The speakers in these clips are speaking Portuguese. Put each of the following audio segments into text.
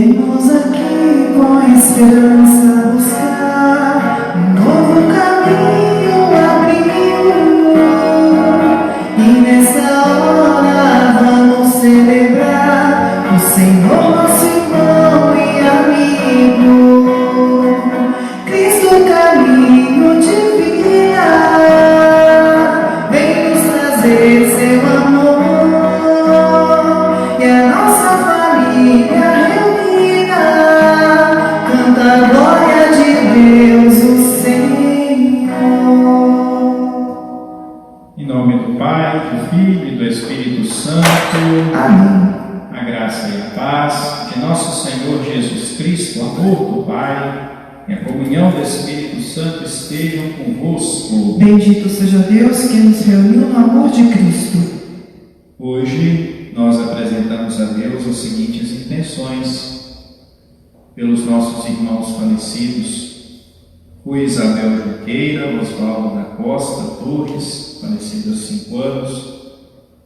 Viemos aqui com esperança buscar um novo caminho abrir, e nessa hora vamos celebrar o Senhor, nosso irmão e amigo. Cristo, caminho de vida, vem nos trazer seu amor, e a nossa família reunida canta a glória de Deus, o Senhor. Em nome do Pai, do Filho e do Espírito Santo. Amém. A graça e a paz de nosso Senhor Jesus Cristo, o amor do Pai e a comunhão do Espírito Santo estejam convosco. Bendito seja Deus que nos reuniu no amor de Cristo. Hoje nós apresentamos a Deus as seguintes intenções: pelos nossos irmãos falecidos, Rui Isabel Junqueira, Osvaldo da Costa Torres, falecido há 5 anos,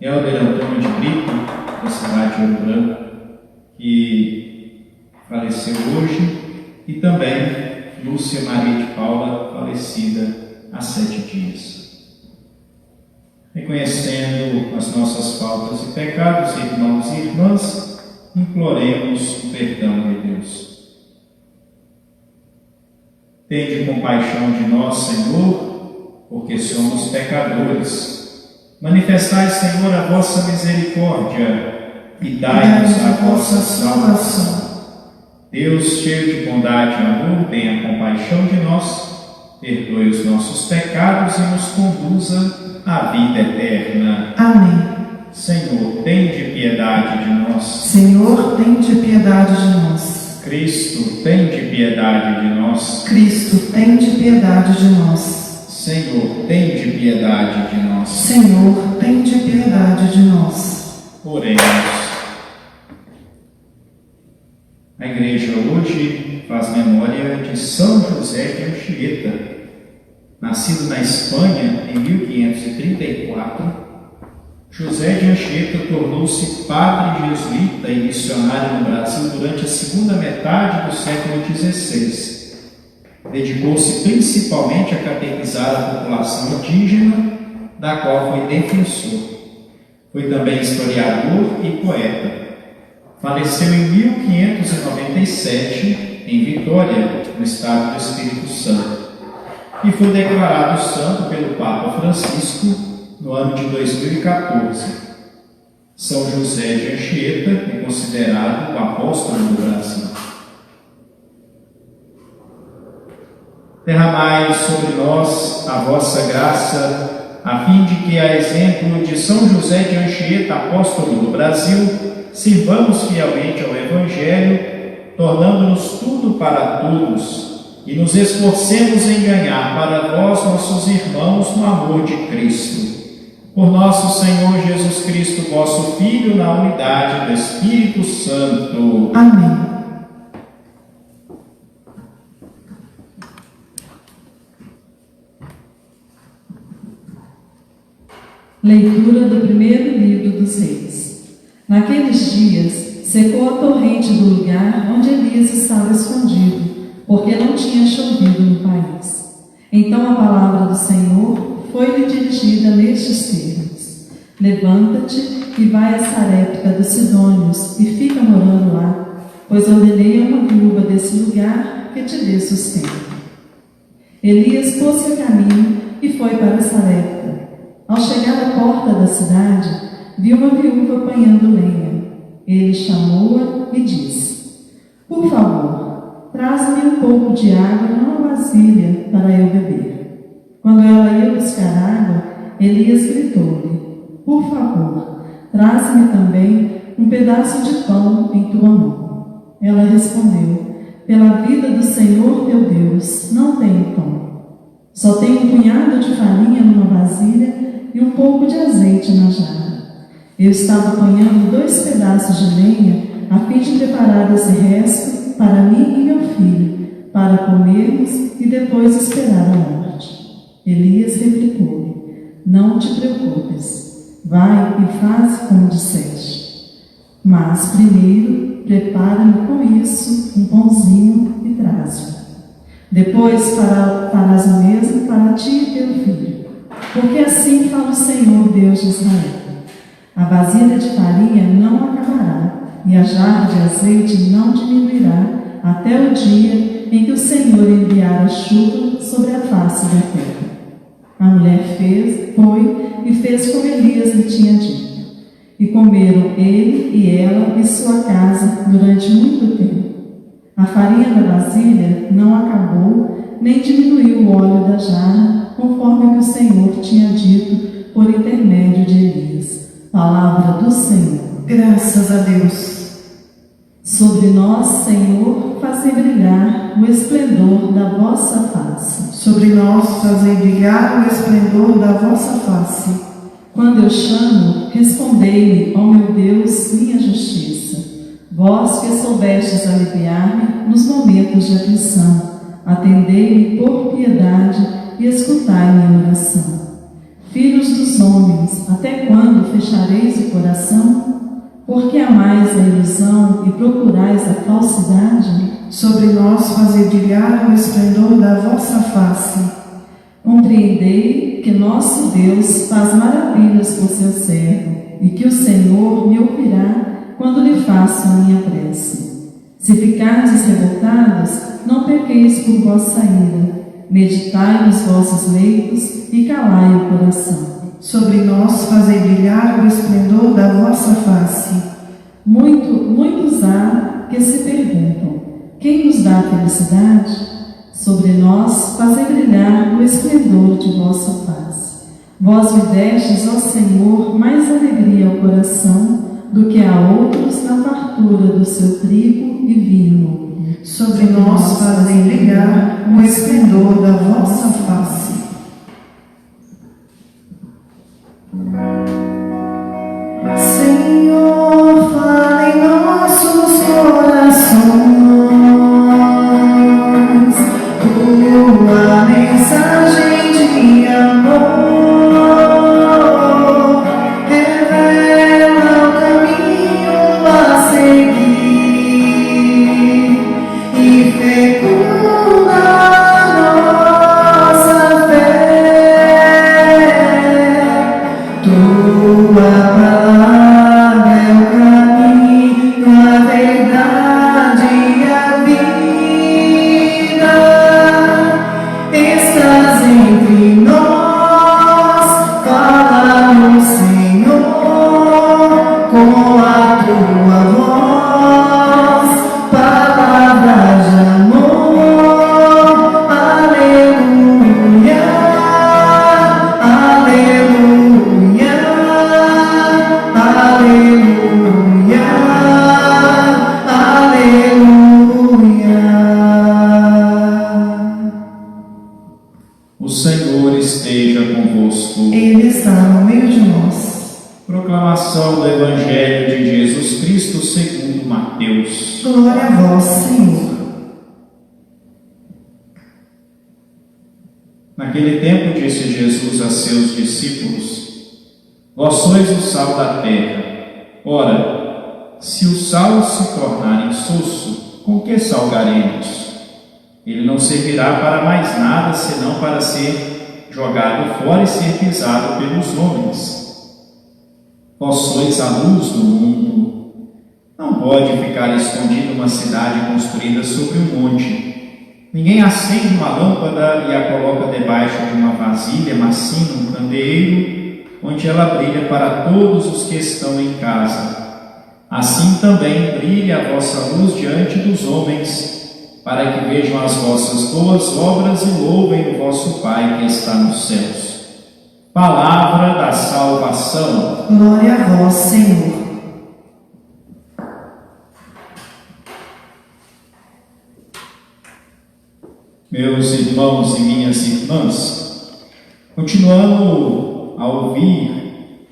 Helder Antônio de Brito, da cidade de Ouro Branco, que faleceu hoje, e também Lúcia Maria de Paula, falecida há 7 dias. Reconhecendo as nossas faltas e pecados, irmãos e irmãs, imploremos o perdão de Deus. Tende compaixão de nós, Senhor, porque somos pecadores. Manifestai, Senhor, a vossa misericórdia e dai-nos a vossa salvação. Deus, cheio de bondade e amor, tenha compaixão de nós, perdoe os nossos pecados e nos conduza à vida eterna. Amém. Senhor, tende piedade de nós. Senhor, tende piedade de nós. Cristo, tende piedade de nós. Cristo, tende piedade de nós. Senhor, tende piedade de nós. Senhor, tende piedade de nós. Oremos. A igreja hoje faz memória de São José de Anchieta. Nascido na Espanha em 1534, José de Anchieta tornou-se padre jesuíta e missionário no Brasil durante a segunda metade do século XVI. Dedicou-se principalmente a catequizar a população indígena, da qual foi defensor. Foi também historiador e poeta. Faleceu em 1597, em Vitória, no estado do Espírito Santo, e foi declarado santo pelo Papa Francisco no ano de 2014. São José de Anchieta é considerado o apóstolo do Brasil. Derramai sobre nós a vossa graça, a fim de que, a exemplo de São José de Anchieta, apóstolo do Brasil, sirvamos fielmente ao Evangelho, tornando-nos tudo para todos, e nos esforcemos em ganhar para vós, nossos irmãos, no amor de Cristo. Por nosso Senhor Jesus Cristo, vosso Filho, na unidade do Espírito Santo. Amém. Leitura do primeiro livro dos Reis. Naqueles dias, secou a torrente do lugar onde Elias estava escondido, porque não tinha chovido no país. Então a palavra do Senhor foi-lhe dirigida nestes termos: levanta-te e vai a Sarepta dos Sidônios e fica morando lá, pois ordenei a uma viúva desse lugar que te dê sustento. Elias pôs-se a caminho e foi para Sarepta. Ao chegar à porta da cidade, viu uma viúva apanhando lenha. Ele chamou-a e disse: por favor, traz-me um pouco de água numa vasilha para eu beber. Quando ela ia buscar água, Elias gritou-lhe: por favor, traz-me também um pedaço de pão em tua mão. Ela respondeu: pela vida do Senhor teu Deus, não tenho pão. Só tenho um punhado de farinha numa vasilha e um pouco de azeite na jarra. Eu estava apanhando 2 pedaços de lenha a fim de preparar esse resto para mim e meu filho, para comermos e depois esperar a morte. Elias replicou-lhe: não te preocupes, vai e faz como disseste. Mas primeiro prepara-me com isso um pãozinho e traz-o. Depois farás o mesmo para ti e teu filho, porque assim fala o Senhor Deus de Israel. A vasilha de farinha não acabará, e a jarra de azeite não diminuirá, até o dia em que o Senhor enviar a chuva sobre a face da terra. A mulher foi e fez como Elias lhe tinha dito. E comeram ele e ela e sua casa durante muito tempo. A farinha da vasilha não acabou, nem diminuiu o óleo da jarra, conforme que o Senhor tinha dito por intermédio de Elias. Palavra do Senhor. Graças a Deus. Sobre nós, Senhor, fazei brilhar o esplendor da vossa face. Sobre nós fazei brilhar o esplendor da vossa face. Quando eu chamo, respondei-me, ó meu Deus, minha justiça. Vós que soubestes aliviar-me nos momentos de aflição, atendei-me por piedade e escutai minha oração. Filhos dos homens, até quando fechareis o coração? Porque amais a ilusão e procurais a falsidade? Sobre nós fazei brilhar o esplendor da vossa face. Compreendei que nosso Deus faz maravilhas por seu servo, e que o Senhor me ouvirá quando lhe faço a minha prece. Se ficardes revoltados, não pequeis por vossa ira. Meditai nos vossos leitos e calai o coração. Sobre nós fazei brilhar o esplendor da vossa face. Muitos há que se perguntam: quem nos dá a felicidade? Sobre nós fazei brilhar o esplendor de vossa face. Vós me destes, ó Senhor, mais alegria ao coração do que a outros na fartura do seu trigo e vinho. Sobre nós fazei brilhar o esplendor da vossa face. Senhor, fala em nossos corações tua mensagem de amor, revela o caminho a seguir e fecunda nossa fé. Tua palavra é o caminho, a verdade e a vida. Estás entre nós, fala-nos, Senhor, com a tua voz, palavras de amor. Aleluia, aleluia, aleluia, aleluia. O Senhor esteja convosco. Ele está no meio de nós. Proclamação do Evangelho de Jesus Cristo segundo Mateus. Glória a vós, Senhor. Naquele tempo disse Jesus a seus discípulos: Vós sois o sal da terra. Ora, se o sal se tornar insosso, com que salgaremos? Ele não servirá para mais nada, senão para ser jogado fora e ser pisado pelos homens. Vós sois a luz do mundo. Não pode ficar escondida uma cidade construída sobre um monte. Ninguém acende uma lâmpada e a coloca debaixo de uma vasilha, mas sim num candeeiro, onde ela brilha para todos os que estão em casa. Assim também brilhe a vossa luz diante dos homens, para que vejam as vossas boas obras e louvem o vosso Pai que está nos céus. Palavra da salvação. Glória a vós, Senhor. Meus irmãos e minhas irmãs, continuando a ouvir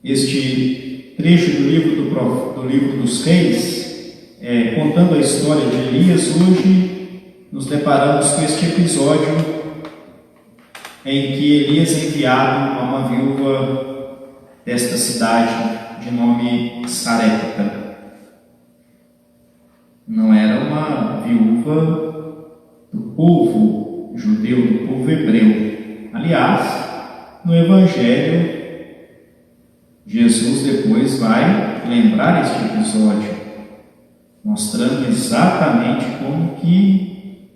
este trecho do livro dos Reis, contando a história de Elias, hoje nos deparamos com este episódio em que Elias é enviado a uma viúva desta cidade de nome Sarepta. viúva do povo judeu, do povo hebreu. Aliás, no Evangelho, Jesus depois vai lembrar este episódio, mostrando exatamente como que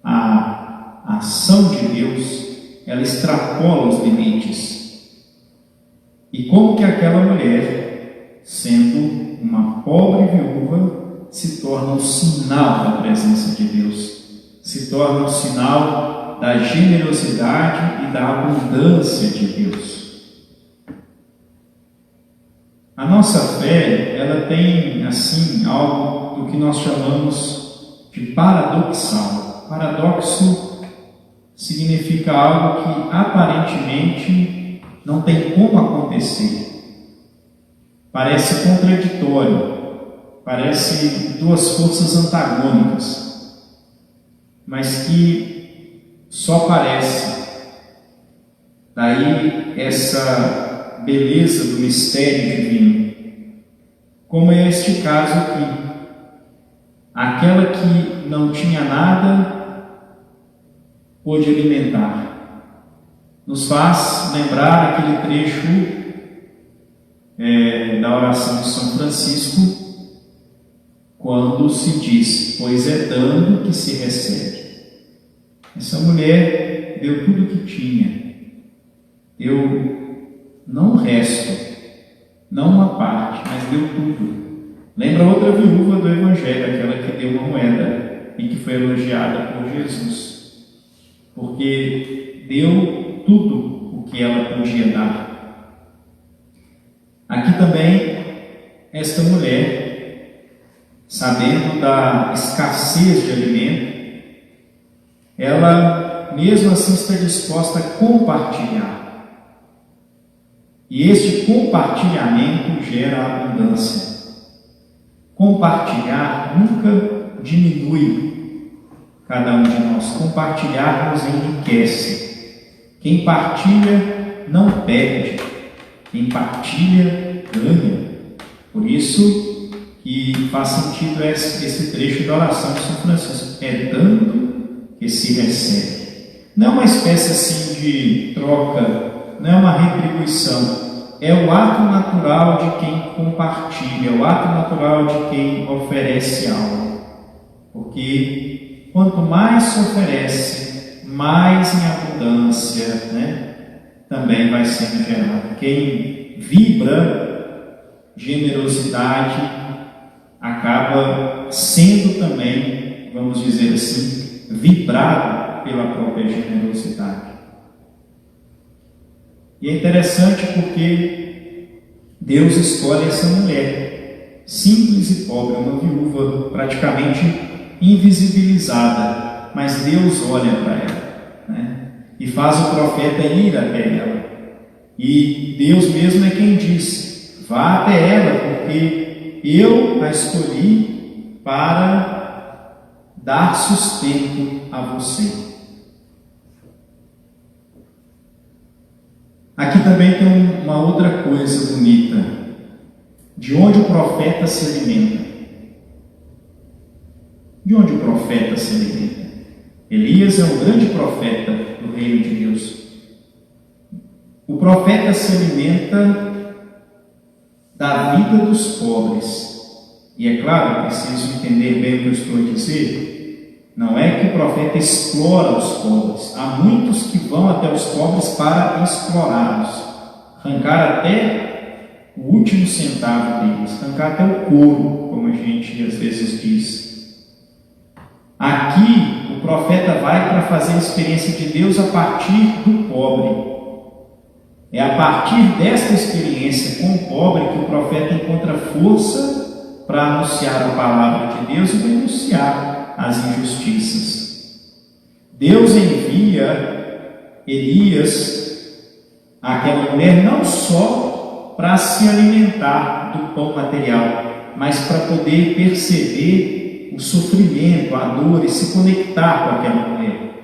a ação de Deus, ela extrapola os limites. E como que aquela mulher, sendo uma pobre viúva, se torna um sinal da presença de Deus, se torna um sinal da generosidade e da abundância de Deus. A nossa fé, ela tem, assim, algo do que nós chamamos de paradoxal. Paradoxo significa algo que aparentemente não tem como acontecer. Parece contraditório, parece duas forças antagônicas, mas que só parece. Daí essa beleza do mistério divino, como é este caso aqui. Aquela que não tinha nada pôde alimentar. Nos faz lembrar aquele trecho da oração de São Francisco, quando se diz: pois é dando que se recebe. Essa mulher deu tudo o que tinha, deu não o resto, não uma parte, mas deu tudo. Lembra outra viúva do Evangelho, aquela que deu uma moeda e que foi elogiada por Jesus, porque deu tudo o que ela podia dar. Aqui também, esta mulher, sabendo da escassez de alimento, ela mesmo assim está disposta a compartilhar. E este compartilhamento gera abundância. Compartilhar nunca diminui cada um de nós. Compartilhar nos enriquece. Quem partilha não perde. Quem partilha ganha. Por isso que faz sentido esse trecho da oração de São Francisco. É dando que se recebe. Não é uma espécie assim de troca, não é uma retribuição. É o ato natural de quem compartilha, é o ato natural de quem oferece algo. Porque quanto mais se oferece, mais em abundância, também vai sendo gerado. Quem vibra generosidade acaba sendo também, vamos dizer assim, vibrado pela própria generosidade. E é interessante porque Deus escolhe essa mulher, simples e pobre, uma viúva praticamente invisibilizada, mas Deus olha para ela, e faz o profeta ir até ela. E Deus mesmo é quem diz: vá até ela, porque eu a escolhi para dar sustento a você. Aqui também tem uma outra coisa bonita, de onde o profeta se alimenta. De onde o profeta se alimenta? Elias é um grande profeta do reino de Deus. O profeta se alimenta da vida dos pobres. E é claro, preciso entender bem o que eu estou a dizer. Não é que o profeta explora os pobres. Há muitos que vão até os pobres para explorá-los, arrancar até o último centavo deles, arrancar até o couro, como a gente às vezes diz. Aqui, o profeta vai para fazer a experiência de Deus a partir do pobre. É a partir desta experiência com o pobre que o profeta encontra força para anunciar a palavra de Deus e denunciar as injustiças. Deus envia Elias àquela mulher não só para se alimentar do pão material, mas para poder perceber o sofrimento, a dor e se conectar com aquela mulher,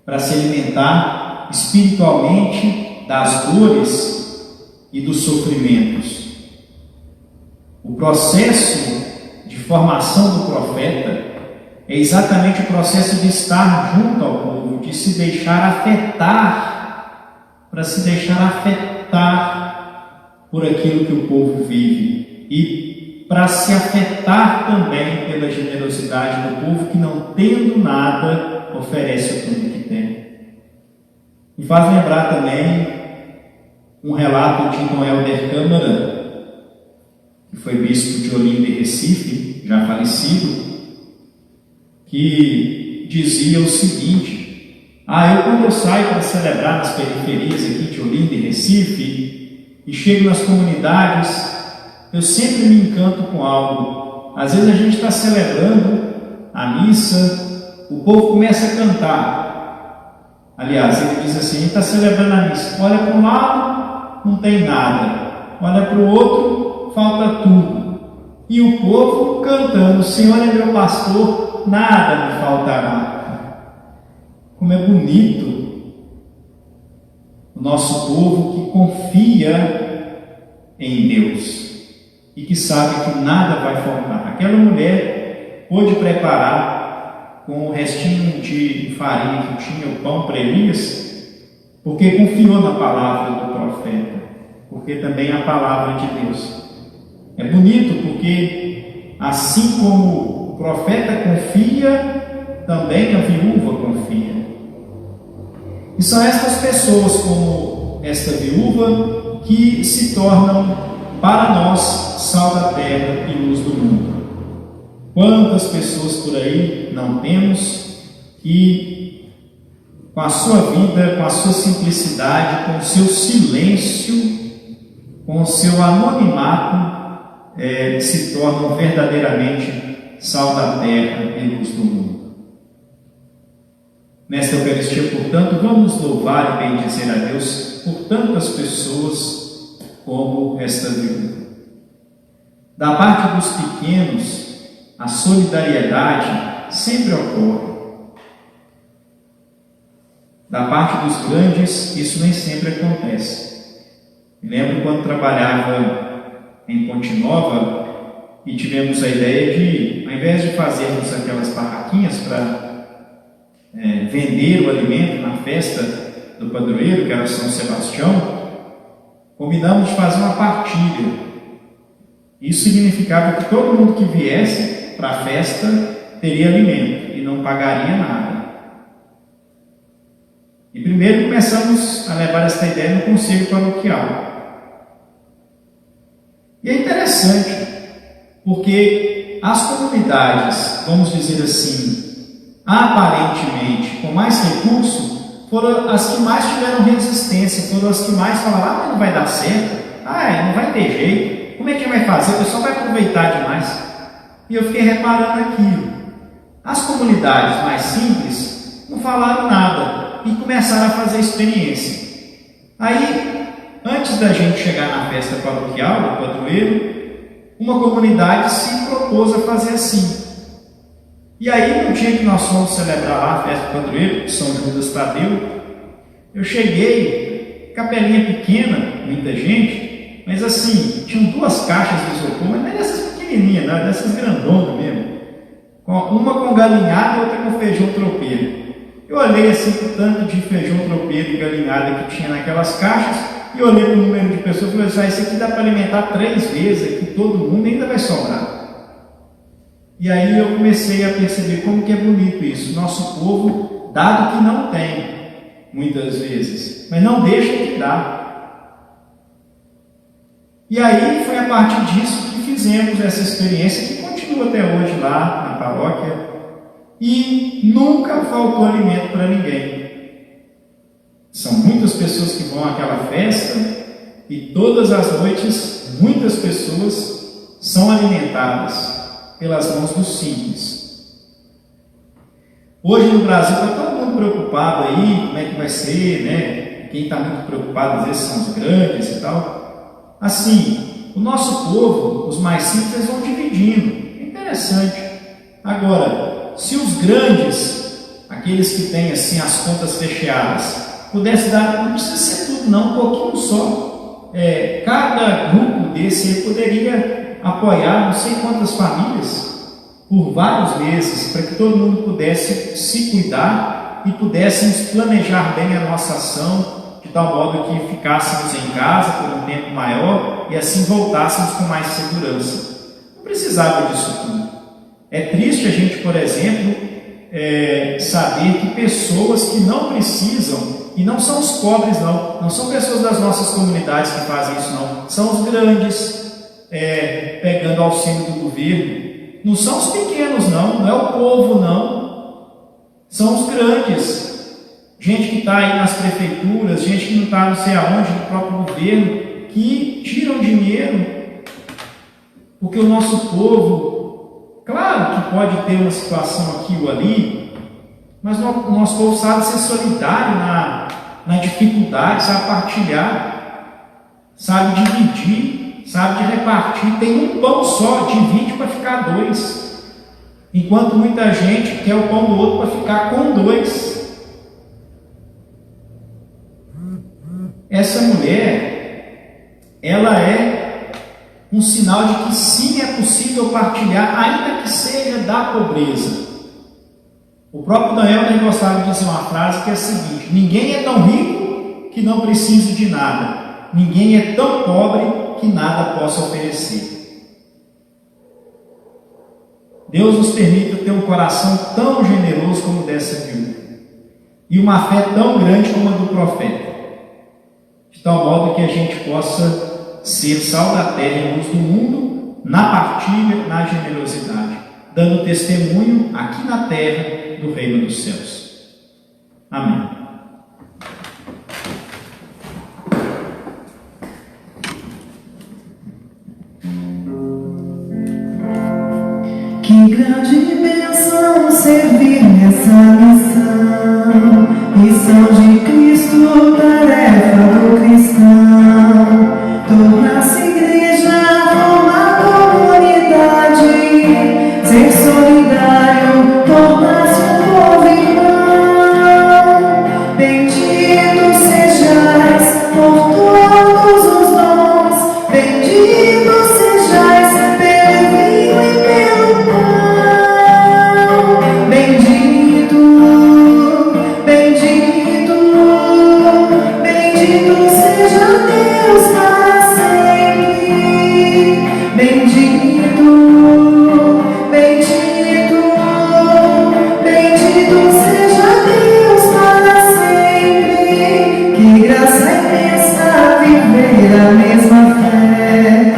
para se alimentar espiritualmente das dores e dos sofrimentos. O processo de formação do profeta é exatamente o processo de estar junto ao povo, de se deixar afetar, para se deixar afetar por aquilo que o povo vive e para se afetar também pela generosidade do povo que, não tendo nada, oferece tudo que tem. Me faz lembrar também um relato de Dom Helder Câmara, que foi bispo de Olinda e Recife, já falecido, que dizia o seguinte: quando eu saio para celebrar nas periferias aqui de Olinda e Recife e chego nas comunidades, eu sempre me encanto com algo. Às vezes a gente está celebrando a missa, o povo começa a cantar. Aliás, ele diz assim: a gente está celebrando a missa, olha para um lado, não tem nada, olha para o outro, falta tudo. E o povo cantando: o Senhor é meu pastor, nada me faltará. Como é bonito o nosso povo que confia em Deus e que sabe que nada vai faltar. Aquela mulher pôde preparar com o restinho de farinha que tinha o pão para Elias, porque confiou na palavra do profeta, porque também é a palavra de Deus. É bonito porque, assim como o profeta confia, também a viúva confia. E são estas pessoas, como esta viúva, que se tornam para nós sal da terra e luz do mundo. Quantas pessoas por aí não temos que, com a sua vida, com a sua simplicidade, com o seu silêncio, com o seu anonimato, se tornam verdadeiramente sal da terra e luz do mundo. Nesta Eucaristia, portanto, vamos louvar e bendizer a Deus por tantas pessoas como esta viúva. Da parte dos pequenos, a solidariedade sempre ocorre. Da parte dos grandes, isso nem sempre acontece. Me lembro quando trabalhava em Ponte Nova e tivemos a ideia de, ao invés de fazermos aquelas barraquinhas para vender o alimento na festa do padroeiro, que era São Sebastião, combinamos de fazer uma partilha. Isso significava que todo mundo que viesse para a festa teria alimento e não pagaria nada. E primeiro começamos a levar esta ideia no conselho paroquial. E é interessante, porque as comunidades, vamos dizer assim, aparentemente com mais recurso, foram as que mais tiveram resistência, foram as que mais falaram: mas não vai dar certo, não vai ter jeito, como é que vai fazer? O pessoal vai aproveitar demais. E eu fiquei reparando aquilo. As comunidades mais simples não falaram nada e começaram a fazer experiência. Aí, antes da gente chegar na festa paroquial, do padroeiro, uma comunidade se propôs a fazer assim. E aí, no dia que nós fomos celebrar lá a festa do padroeiro, São Judas Tadeu, eu cheguei, capelinha pequena, muita gente, mas assim, tinham 2 caixas de isopor, mas não é dessas pequenininhas, não, é dessas grandonas mesmo. Uma com galinhada e outra com feijão tropeiro. Eu olhei assim para o tanto de feijão tropeiro e galinhada que tinha naquelas caixas, e olhei para o número de pessoas e falei assim: isso aqui dá para alimentar 3 vezes aqui, todo mundo, ainda vai sobrar. E aí eu comecei a perceber como que é bonito isso. Nosso povo, dado que não tem, muitas vezes, mas não deixa de dar. E aí foi a partir disso que fizemos essa experiência, que continua até hoje lá na paróquia, e nunca faltou alimento para ninguém. São muitas pessoas que vão àquela festa, e todas as noites muitas pessoas são alimentadas pelas mãos dos simples. Hoje no Brasil está todo mundo preocupado aí, como é que vai ser, né? Quem está muito preocupado às vezes são os grandes e tal. Assim, o nosso povo, os mais simples, vão dividindo. É interessante. Agora, se os grandes, aqueles que têm assim as contas fechadas, pudessem dar, não precisa ser tudo não, um pouquinho só. Cada grupo desse poderia apoiar não sei quantas famílias. por vários meses, para que todo mundo pudesse se cuidar e pudéssemos planejar bem a nossa ação, de tal modo que ficássemos em casa por um tempo maior e assim voltássemos com mais segurança. Não precisava disso tudo. É triste a gente, por exemplo, saber que pessoas que não precisam, e não são os pobres não são pessoas das nossas comunidades que fazem isso não, são os grandes, pegando auxílio do governo. Não são os pequenos não é o povo não, são os grandes. Gente que está aí nas prefeituras, gente que não está não sei aonde, no próprio governo, que tiram dinheiro, porque o nosso povo, claro que pode ter uma situação aqui ou ali, mas o nosso povo sabe ser solidário na dificuldade, sabe partilhar, sabe dividir, sabe de repartir. Tem um pão só, divide para ficar dois, enquanto muita gente quer o pão do outro para ficar com dois. Essa mulher, ela é um sinal de que sim, é possível partilhar, ainda que seja da pobreza. O próprio Daniel gostava de dizer uma frase que é a seguinte: ninguém é tão rico que não precise de nada, ninguém é tão pobre que nada possa oferecer. Deus nos permita ter um coração tão generoso como o dessa viúva, e uma fé tão grande como a do profeta, de tal modo que a gente possa ser sal da terra e luz do mundo, na partilha, na generosidade, dando testemunho aqui na terra do reino dos céus. Amém. Que grande bênção servir nessa missão, missão de Cristo, tarefa do cristão. Tornar-se igreja, formar comunidade, ser solidário, tornar-se um povo irmão. Bendito sejais por todos os dons, bendito sejais pelo vinho e pelo pão. Bendito, bendito, bendito seja Deus para sempre. Bendito, bendito, bendito seja Deus para sempre. Que graça imensa viver a mesma fé,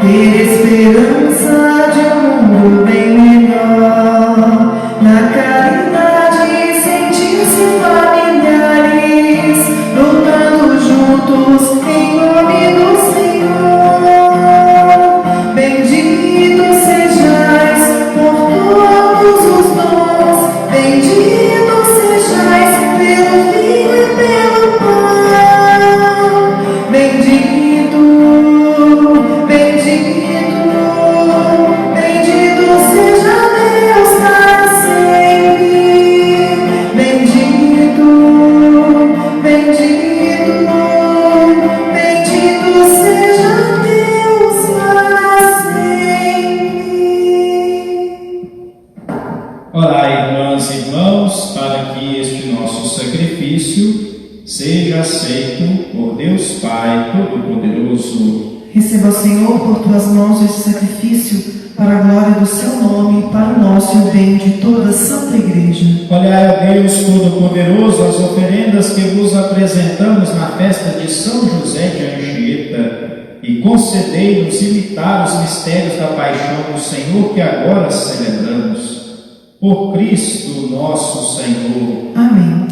ter esperança de um mundo bem melhor, na caridade sentir-se familiares, lutando juntos em nome do Senhor. Bendito sejais por todos os dons, bendito sejais pelo vinho e pelo pão. Bendito, bendito, bendito seja Deus para sempre. Bendito, bendito, bendito seja Deus para sempre. Orai, irmãs e irmãos, para que este nosso sacrifício seja aceito por Deus Pai Todo-Poderoso. Receba, Senhor, por tuas mãos este sacrifício, para a glória do seu nome, para o nosso e o bem de toda a Santa Igreja. Olhai, ó Deus Todo-Poderoso, as oferendas que vos apresentamos na festa de São José de Anchieta, e concedei-nos imitar os mistérios da paixão do Senhor que agora celebramos. Por Cristo nosso Senhor. Amém.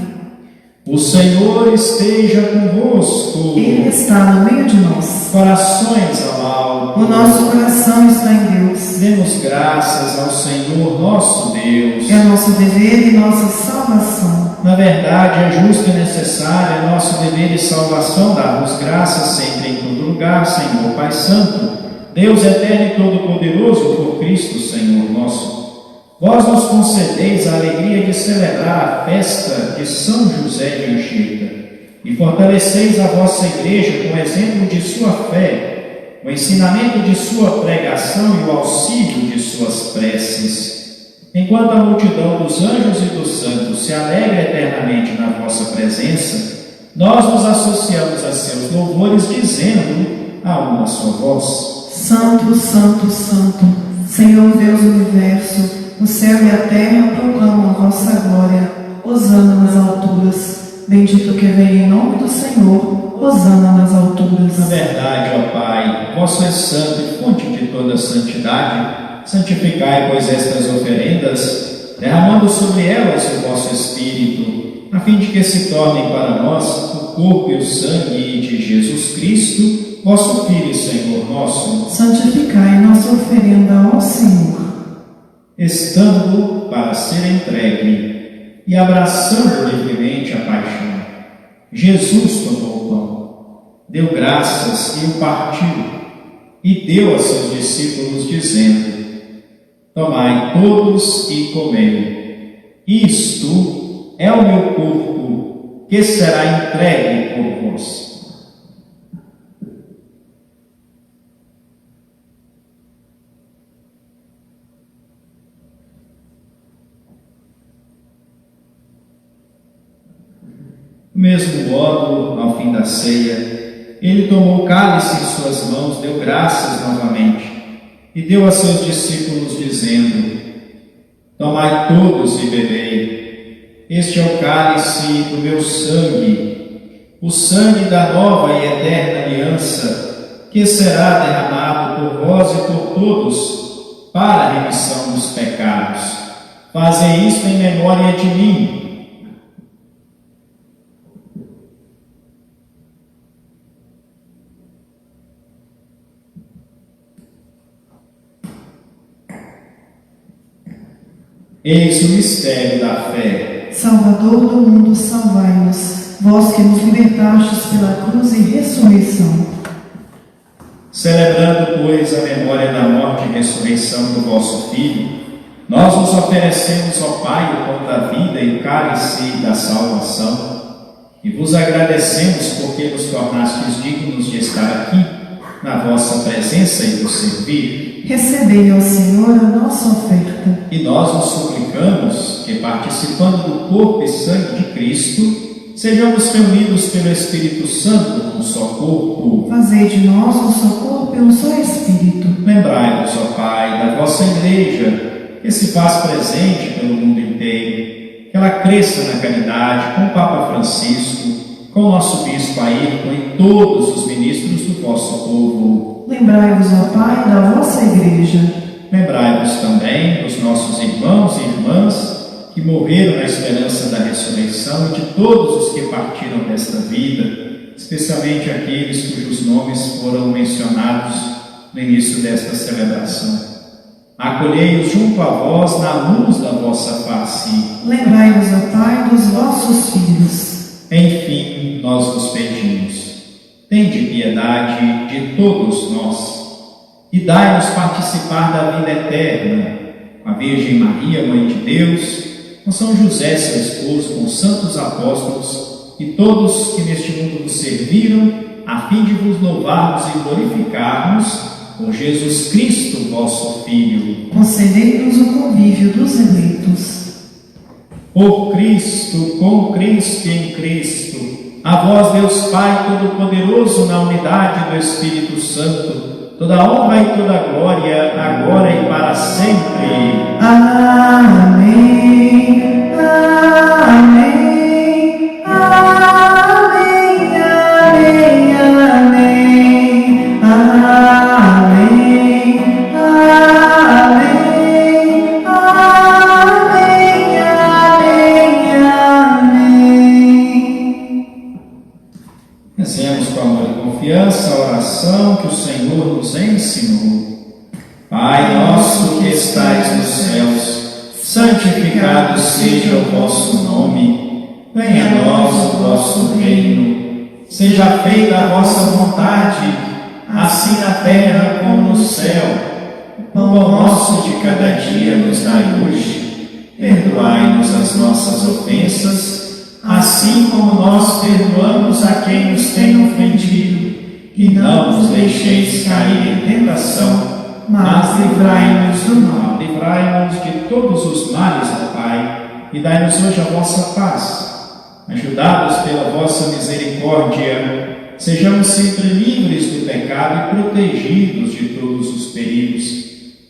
O Senhor esteja convosco. Ele está no meio de nós. Corações ao alto. O nosso coração está em Deus. Demos graças ao Senhor nosso Deus. É nosso dever e nossa salvação. Na verdade, é justo e necessário, é nosso dever e salvação dar-vos graças sempre em todo lugar, Senhor Pai Santo, Deus eterno e todo-poderoso, por Cristo, Senhor nosso. Vós nos concedeis a alegria de celebrar a festa de São José de Anchieta e fortaleceis a vossa igreja com o exemplo de sua fé, o ensinamento de sua pregação e o auxílio de suas preces. Enquanto a multidão dos anjos e dos santos se alegra eternamente na vossa presença, nós nos associamos a seus louvores, dizendo a uma só voz: Santo, Santo, Santo, Senhor Deus do Universo, o céu e a terra proclamam a vossa glória. Hosana nas alturas. Bendito que vem em nome do Senhor. Hosana nas alturas. Na verdade, ó Pai, vós sois santo e fonte de toda santidade. Santificai, pois, estas oferendas, derramando sobre elas o vosso Espírito, a fim de que se tornem para nós o corpo e o sangue de Jesus Cristo, vosso Filho e Senhor nosso. Santificai nossa oferenda ao Senhor. Estando para ser entregue e abraçando livremente a paixão, Jesus tomou o pão, deu graças e o partiu, e deu a seus discípulos, dizendo: Tomai todos e comei. Isto é o meu corpo, que será entregue por vós. Do mesmo modo, ao fim da ceia, ele tomou o cálice em suas mãos, deu graças novamente e deu a seus discípulos, dizendo: Tomai todos e bebei. Este é o cálice do meu sangue, o sangue da nova e eterna aliança, que será derramado por vós e por todos para a remissão dos pecados. Fazei isto em memória de mim. Eis o mistério da fé. Salvador do mundo, salvai-nos, vós que nos libertastes pela cruz e ressurreição. Celebrando, pois, a memória da morte e ressurreição do vosso Filho, nós nos oferecemos, ó Pai, o pão da vida e o cálice da salvação, e vos agradecemos porque nos tornastes dignos de estar aqui, na vossa presença e vos servir. Recebei, ó Senhor, a nossa oferta. E nós vos suplicamos que, participando do corpo e sangue de Cristo, sejamos reunidos pelo Espírito Santo num só corpo. Fazei de nós um só corpo e um só Espírito. Lembrai-vos, ó Pai, da vossa Igreja, que se faz presente pelo mundo inteiro, que ela cresça na caridade com o Papa Francisco, com o nosso Bispo Ayrton e todos os ministros do vosso povo. Lembrai-vos, ó Pai, da vossa Igreja. Lembrai-vos também dos nossos irmãos e irmãs que morreram na esperança da ressurreição e de todos os que partiram desta vida, especialmente aqueles cujos nomes foram mencionados no início desta celebração. Acolhei-os junto a vós na luz da vossa face. Lembrai-vos, ó Pai, dos vossos filhos. Enfim, nós vos pedimos: tende piedade de todos nós e dai-nos participar da vida eterna, com a Virgem Maria, Mãe de Deus, com São José, seu esposo, com os santos apóstolos e todos que neste mundo vos serviram, a fim de vos louvarmos e glorificarmos por Jesus Cristo, vosso Filho. Concedei-nos o convívio dos eleitos. Por Cristo, com Cristo e em Cristo, a vós, Deus Pai Todo-Poderoso, na unidade do Espírito Santo, toda honra e toda glória, agora e para sempre. Amém. Amém. Amém. Amém. Amém. Amém. Amém. Amém. Amém. Rezemos com amor e confiança a oração que o Senhor nos ensinou. Pai nosso que estais nos céus, santificado seja o vosso nome. Venha a nós o vosso reino. Seja feita a vossa vontade, assim na terra como no céu. O pão nosso de cada dia nos dai hoje. Perdoai-nos as nossas ofensas, assim como nós perdoamos a quem nos tem ofendido. E não nos deixeis cair em tentação, mas livrai-nos do mal. livrai-nos de todos os males, ó Pai, e dai-nos hoje a vossa paz. Ajudados pela vossa misericórdia, sejamos sempre livres do pecado e protegidos de todos os perigos,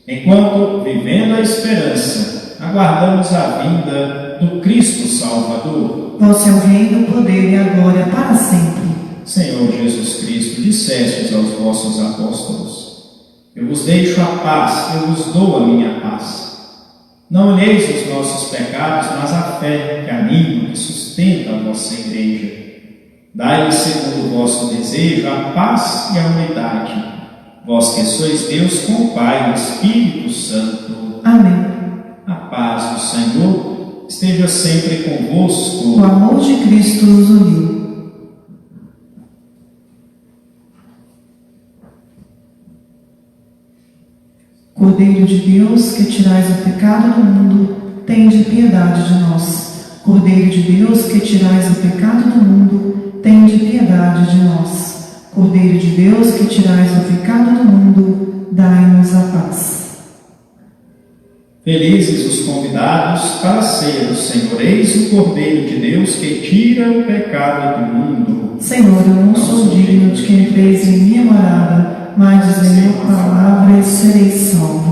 enquanto, vivendo a esperança, aguardamos a vinda do Cristo Salvador. Vosso é o reino, o poder e a glória para sempre. Senhor Jesus Cristo, dissestes aos vossos apóstolos: eu vos deixo a paz, eu vos dou a minha paz. Não olheis os nossos pecados, mas a fé que anima, que sustenta a vossa igreja. Dai-lhe, segundo o vosso desejo, a paz e a unidade. Vós que sois Deus com o Pai e o Espírito Santo. Amém. A paz do Senhor esteja sempre convosco. O amor de Cristo nos uniu. Cordeiro de Deus, que tirais o pecado do mundo, tende piedade de nós. Cordeiro de Deus, que tirais o pecado do mundo, tende piedade de nós. Cordeiro de Deus, que tirais o pecado do mundo, dai-nos a paz. Felizes os convidados para a ceia do Senhor. Eis o Cordeiro de Deus que tira o pecado do mundo. Senhor, eu não sou digno de que entreis em minha morada, mas dizei a palavra e serei salvo.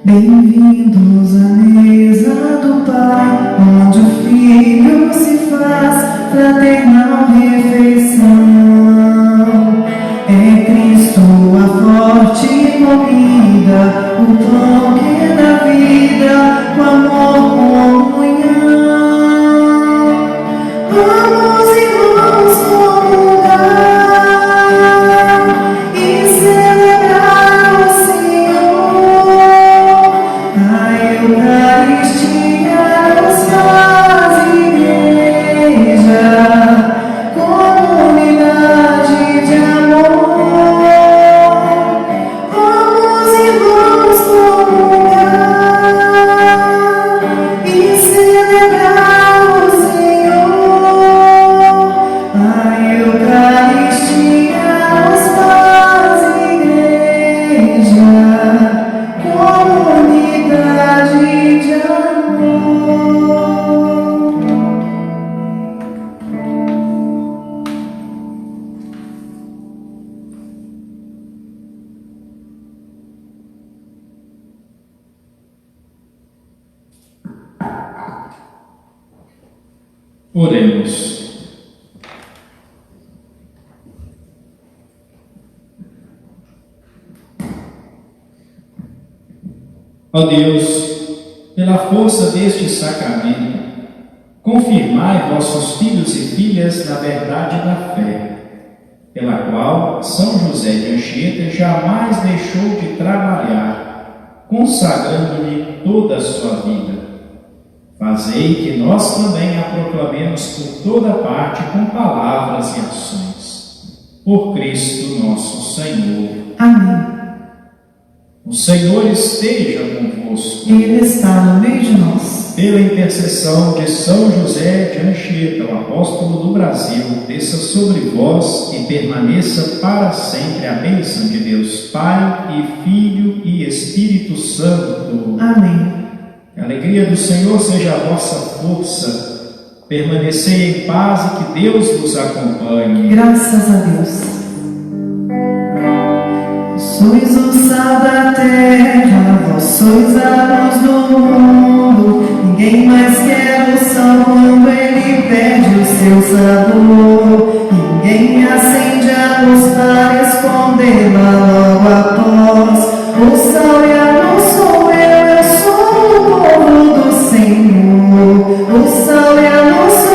Bem-vindos à mesa do Pai, onde o Filho se faz fraternal refeição. É Cristo a forte comida, o pão que dá vida, com amor, comunhão. Vamos, irmãos, comungar e celebrar o Senhor. A Eucaristia nos faz igreja, comunidade de amor. Vamos, irmãos, comungar e celebrar o Senhor. A Eucaristia nos faz igreja, comunidade de amor. Oremos. Ó Deus, pela força deste sacramento, confirmai vossos filhos e filhas na verdade da fé, pela qual São José de Anchieta jamais deixou de trabalhar, consagrando-lhe toda a sua vida. Fazei que nós também a proclamemos por toda parte com palavras e ações. Por Cristo nosso Senhor. Amém. O Senhor esteja convosco. Ele está no meio de nós. Pela intercessão de São José de Anchieta, o apóstolo do Brasil, desça sobre vós e permaneça para sempre a bênção de Deus, Pai e Filho e Espírito Santo. Amém. Que a alegria do Senhor seja a vossa força. Permanecei em paz e que Deus vos acompanhe. Graças a Deus. Sois o sal da terra, vós sois a luz do mundo. Ninguém mais quer o sal quando ele perde o seu sabor. Ninguém acende a a nossa